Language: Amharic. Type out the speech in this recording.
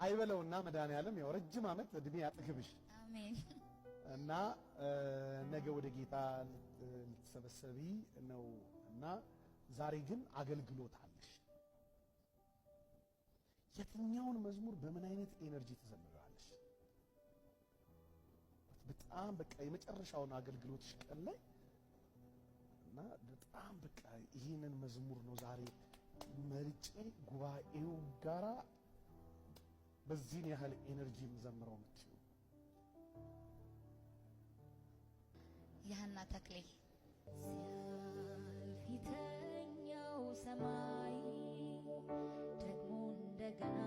አይበለውና መድኃኒዓለም ያው ረጅም ዓመት እድሜ ያጥግብሽ። አሜን። እና ነገ ወደ ጌታ ልትሰበሰቢ ነው እና ዛሬ ግን አገልግሎት አለሽ። የትኛውን መዝሙር በምን አይነት ኤነርጂ ትዘምራለሽ? በጣም በቃ የመጨረሻውን አገልግሎትሽ ቀን ላይ እና በጣም በቃ ይሄንን መዝሙር ነው ዛሬ መርጬ ጉባኤው ጋራ በዚህ ያህል ኤነርጂ የምዘምረው የምትይው? ያህና ተክሌ ሲያልፍ የተኛው ሰማይ ደግሞ እንደገና